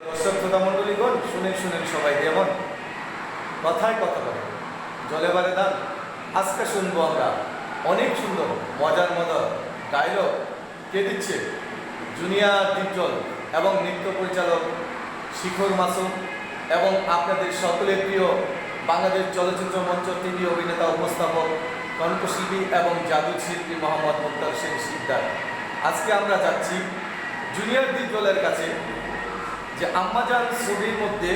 দর্শক শ্রোতা মণ্ডলীগণ, শুনেন শুনেন সবাই যেমন কথায় কথা বলে জলে বারে দান। আজকে শুনবো আমরা অনেক সুন্দর মজার মজার ডায়লগ। কে দিচ্ছে? জুনিয়র ডিপজল এবং নৃত্য পরিচালক শিখর মাসুম এবং আপনাদের সকলের প্রিয় বাংলাদেশ চলচ্চিত্র মঞ্চ টিভি অভিনেতা উপস্থাপক কণ্ঠশিল্পী এবং জাদু শিল্পী মোহাম্মদ মুক্তার সেন শিকদার। আজকে আমরা যাচ্ছি জুনিয়র ডিপজলের কাছে যে আম্মাজান ছবির মধ্যে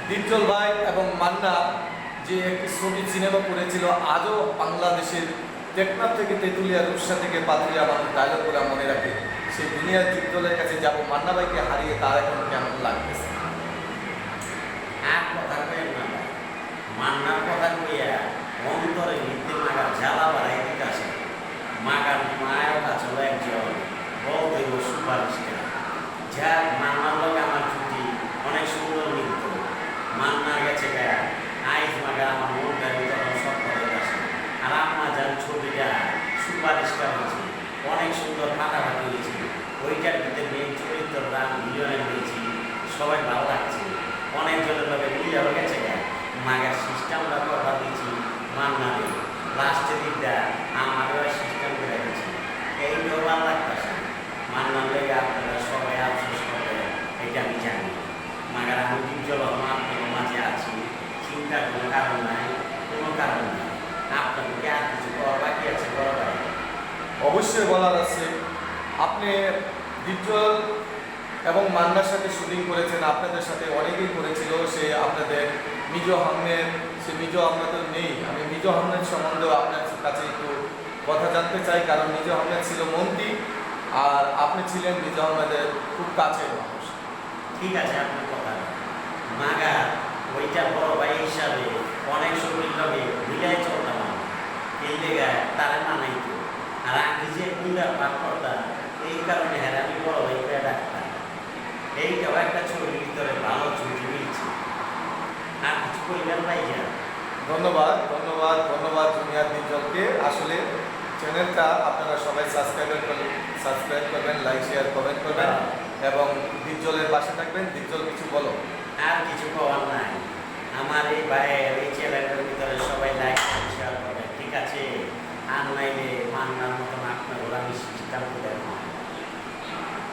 ডিপজল ভাই এবং মান্না যে একটি ছবি সিনেমা করেছিল, আজও বাংলাদেশের টেকনাফ থেকে তেঁতুলিয়া, রূপসা থেকে পাতুলিয়া মানুষ ডায়লগগুলো মনে রাখে। সেই জুনিয়র ডিপজলের কাছে যাব, মান্না ভাইকে হারিয়ে তার এখন কেমন লাগতেছে। আর কথা কইেন না ভাই, মান্নার কথা কইয়া অন্তরে নিত্যে মাগার জ্বালা বাড়াই দিতে আসে। মাগার মায়ের কাছে একজন বলতে সুপারিশকার, যা মান্নার লগে আমার ছুটি অনেক সুন্দর নৃত্য। মান্না গেছে গায়া আইস মাগা আমার মনটা ভিতরে সব করে আসে। আর আম্মাজান ছবিটা সুপারিশকার হয়েছে, অনেক সুন্দর ফাটাফাটি হয়েছে। ওইটার ভিতরে মেন চরিত্রটা মিলিয়নে হয়েছি, সবাই ভালো লাগছে। অনেকজনের লগে মিলিয়ে হয়ে গেছে গা মাগার সিস্টেমটা কথা দিয়েছি মান্নারে। লাস্টের দিকটা আমারও সিস্টেম করে রেখেছি, এইটাও ভালো লাগতেছে। মান্নার লেগে আপনারা সবাই আফসোস করে এটা আমি জানি। মাগার আমি ডিপজল আপনার মাঝে আছি, চিন্তার কোনো কারণ নাই, কোনো কারণ নাই। আপনাদেরকে আর কিছু করা বাকি আছে বড় ভাই? অবশ্যই বলার আছে। আপনি ডিপজল এবং মান্নার সাথে শুটিং করেছেন, আপনাদের সাথে অনেকেই করেছিল। সে আপনাদের মিজো আহমেদ, সে মিজো আহমেদ নেই। আমি মিজো আহমেদ সম্বন্ধেও আপনার কাছে একটু কথা জানতে চাই, কারণ মিজো আহমেদ ছিল মন্ত্রী আর আপনি ছিলেন মিজো আহমেদের খুব কাছের মানুষ। ঠিক আছে, আপনার কথা মাগা ওইটা বড় ভাই হিসাবে অনেক শরীর লগে মিলাই চলতাম। এই জায়গায় তারা মানাইতো। আর আমি যে কুন্ডা পাঠ করতাম, এই কারণে হ্যাঁ আমি বড় ভাই করে ডাকতাম। এইটাও একটা ছবির ভিতরে ভালো ছবি মিলছে। আর কিছু করিবেন ভাই যা। ধন্যবাদ ধন্যবাদ ধন্যবাদ জুনিয়র ডিপজলকে। আসলে চ্যানেলটা আপনারা সবাই সাবস্ক্রাইব করবেন, লাইক শেয়ার কমেন্ট করবেন এবং ডিপজলের পাশে থাকবেন। ডিপজল কিছু বলো। আর কিছু করার নাই। আমার এই ভাইয়ের এই চ্যানেলের ভিতরে সবাই লাইক শেয়ার করবেন, ঠিক আছে? আর নাইলে মান্নার মতন আপনার আমি সিস্টেম করে